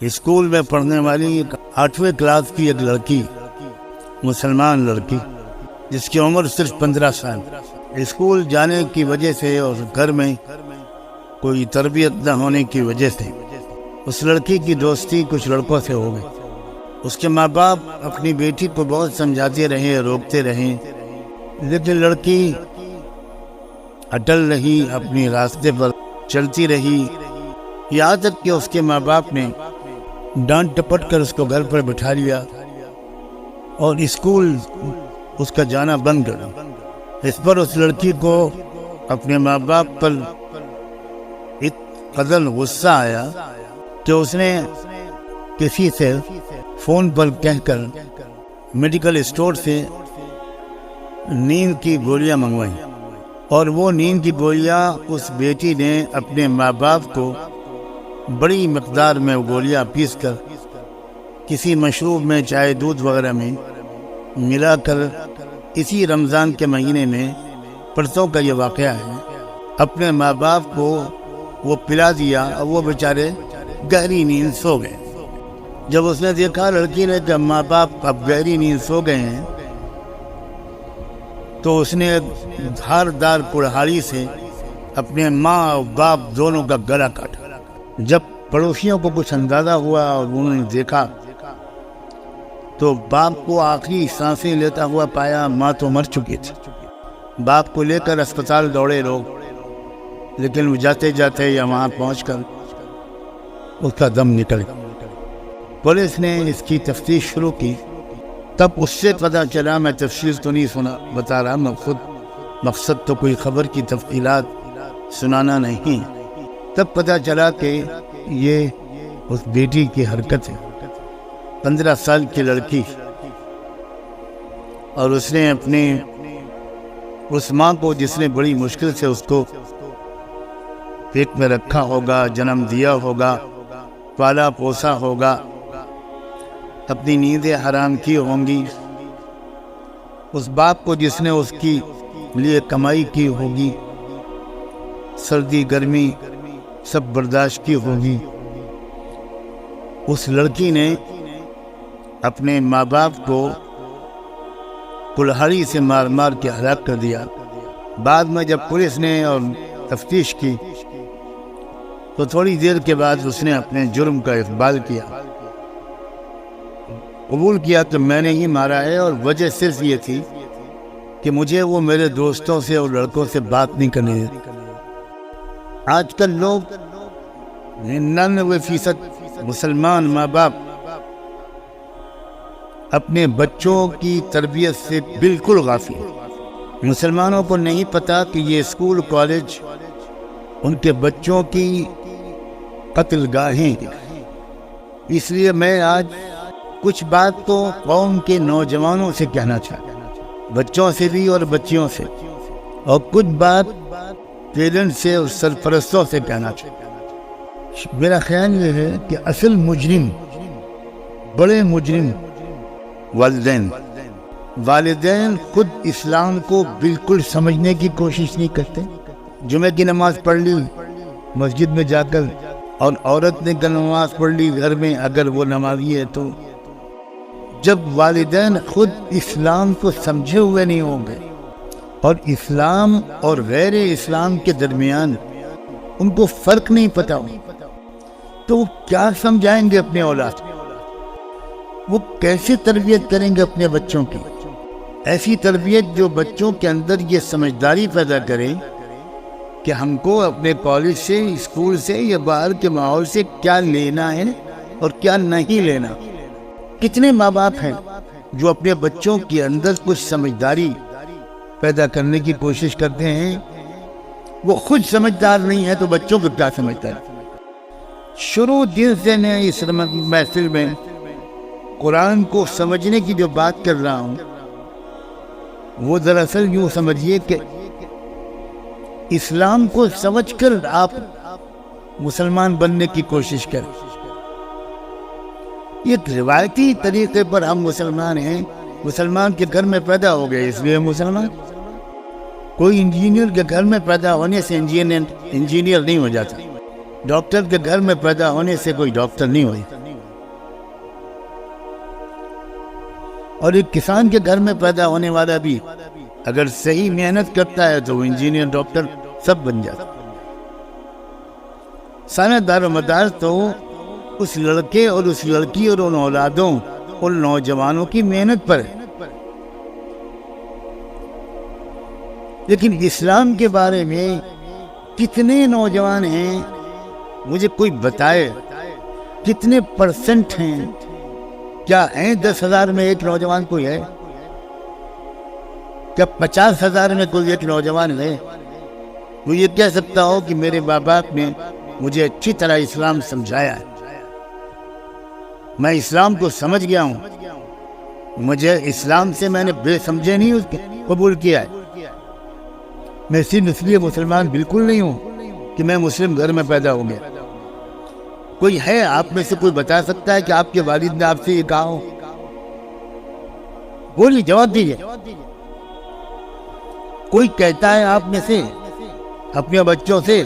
School میں پڑھنے والی 8ویں کلاس کی ایک لڑکی، مسلمان لڑکی جس کی عمر صرف 15 سال، اسکول جانے کی وجہ سے اور گھر میں کوئی تربیت نہ ہونے کی وجہ سے اس لڑکی کی دوستی کچھ لڑکوں سے ہو گئی۔ اس کے ماں باپ اپنی بیٹی کو بہت سمجھاتے رہے، روکتے رہے، لیکن لڑکی اٹل رہی، اپنی راستے پر چلتی رہی، یہاں تک کہ اس کے ماں باپ نے ڈانٹ ٹپٹ کر اس کو گھر پر بٹھا لیا اور اسکول اس کا جانا بند کر دیا۔ اس پر اس لڑکی کو اپنے ماں باپ پر قدر غصہ آیا کہ اس نے کسی سے فون پر کہہ کر میڈیکل اسٹور سے نیند کی گولیاں منگوائیں، اور وہ نیند کی گولیاں اس بیٹی نے اپنے ماں باپ کو بڑی مقدار میں گولیاں پیس کر کسی مشروب میں، چائے دودھ وغیرہ میں ملا کر اسی رمضان کے مہینے میں پرسوں کا یہ واقعہ ہے، اپنے ماں باپ کو وہ پلا دیا اور وہ بیچارے گہری نیند سو گئے۔ جب اس نے دیکھا لڑکی نے کہ ماں باپ اب گہری نیند سو گئے ہیں، تو اس نے دھاردار کڑہاڑی سے اپنے ماں اور باپ دونوں کا گلا کاٹا۔ جب پڑوسیوں کو کچھ اندازہ ہوا اور انہوں نے دیکھا تو باپ کو آخری سانسیں لیتا ہوا پایا، ماں تو مر چکی تھی۔ باپ کو لے کر اسپتال دوڑے لوگ، لیکن وہ جاتے جاتے یا وہاں پہنچ کر اس کا دم نکل گیا۔ پولیس نے اس کی تفتیش شروع کی، تب اس سے پتہ چلا، میں تفصیل تو نہیں بتا رہا، میں خود مقصد تو کوئی خبر کی تفصیلات سنانا نہیں، تب پتہ چلا کہ یہ اس بیٹی کی حرکت ہے، 15 سال کی لڑکی، اور اس نے اپنے اس ماں کو جس نے بڑی مشکل سے اس کو پیٹ میں رکھا ہوگا، جنم دیا ہوگا، پالا پوسا ہوگا، اپنی نیندیں حرام کی ہوں گی، اس باپ کو جس نے اس کی لیے کمائی کی ہوگی، سردی گرمی سب برداشت کی ہوگی، اس لڑکی نے اپنے ماں باپ کو کلہاڑی سے مار مار کے ہلاک کر دیا۔ بعد میں جب پولیس نے اور تفتیش کی تو تھوڑی دیر کے بعد اس نے اپنے جرم کا اقبال کیا، قبول کیا کہ میں نے ہی مارا ہے، اور وجہ صرف یہ تھی کہ مجھے وہ میرے دوستوں سے اور لڑکوں سے بات نہیں کرنے دیتی۔ آج کل لوگ 99% مسلمان ماں باپ اپنے بچوں کی تربیت سے بالکل غافل ہیں۔ مسلمانوں کو نہیں پتا کہ یہ اسکول کالج ان کے بچوں کی قتل گاہیں ہیں۔ اس لیے میں آج کچھ بات تو قوم کے نوجوانوں سے کہنا چاہتا ہوں، بچوں سے بھی اور بچیوں سے، اور کچھ بات پیرنٹس سے اور سرپرستوں سے کہنا چاہتا ہوں۔ میرا خیال یہ ہے کہ اصل مجرم، بڑے مجرم والدین خود اسلام کو بالکل سمجھنے کی کوشش نہیں کرتے۔ جمعہ کی نماز پڑھ لی مسجد میں جا کر، اور عورت نے نماز پڑھ لی گھر میں اگر وہ نمازی ہے تو، جب والدین خود اسلام کو سمجھے ہوئے نہیں ہوں گے اور اسلام اور غیر اسلام کے درمیان ان کو فرق نہیں پتا ہو، تو وہ کیا سمجھائیں گے اپنے اولاد کو؟ وہ کیسے تربیت کریں گے اپنے بچوں کی؟ ایسی تربیت جو بچوں کے اندر یہ سمجھداری پیدا کرے کہ ہم کو اپنے کالج سے، اسکول سے یا باہر کے ماحول سے کیا لینا ہے اور کیا نہیں لینا۔ کتنے ماں باپ ہیں جو اپنے بچوں کے اندر کچھ سمجھداری پیدا کرنے کی کوشش کرتے ہیں، وہ خود سمجھدار نہیں ہے تو بچوں کو کیا سمجھتا ہے؟ شروع دن سے میں اس محفل میں قرآن کو سمجھنے کی جو بات کر رہا ہوں، وہ دراصل یوں سمجھیے کہ اسلام کو سمجھ کر آپ مسلمان بننے کی کوشش کریں۔ ایک روایتی طریقے پر ہم مسلمان ہیں، مسلمان کے گھر میں پیدا ہو گئے اس لیے مسلمان۔ کوئی انجینئر کے گھر میں پیدا ہونے سے انجینئر نہیں ہو جاتا، ڈاکٹر کے گھر میں پیدا ہونے سے کوئی ڈاکٹر نہیں ہوتا۔ اور ایک کسان کے گھر میں پیدا ہونے والا بھی اگر صحیح محنت کرتا ہے تو وہ انجینئر، ڈاکٹر سب بن جاتا۔ سارا دار و مدار تو اس لڑکے اور اس لڑکی اور ان اولادوں، ان نوجوانوں کی محنت پر ہے۔ لیکن اسلام کے بارے میں کتنے نوجوان ہیں، مجھے کوئی بتائے کتنے پرسنٹ ہیں؟ کیا ہیں 10,000 میں ایک نوجوان کوئی ہے؟ کیا 50,000 میں کوئی ایک نوجوان ہے؟ وہ یہ کہہ سکتا ہو کہ میرے ماں باپ نے مجھے اچھی طرح اسلام سمجھایا ہے، میں اسلام کو سمجھ گیا ہوں، مجھے اسلام سے میں نے بے سمجھے نہیں اس کے قبول کیا ہے۔ میں صرف اس لیے مسلمان بالکل نہیں ہوں کہ میں مسلم گھر میں پیدا ہو گیا۔ کوئی ہے آپ میں سے کوئی بتا سکتا ہے کہ آپ کے والد نے آپ سے یہ کہا ہو؟ بولیے، جواب دیجیے۔ کوئی کہتا ہے آپ میں سے اپنے بچوں سے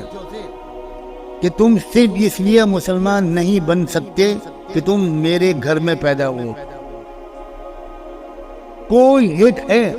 کہ تم صرف اس لیے مسلمان نہیں بن سکتے کہ تم میرے گھر میں پیدا ہو؟ کوئی ایک ہے؟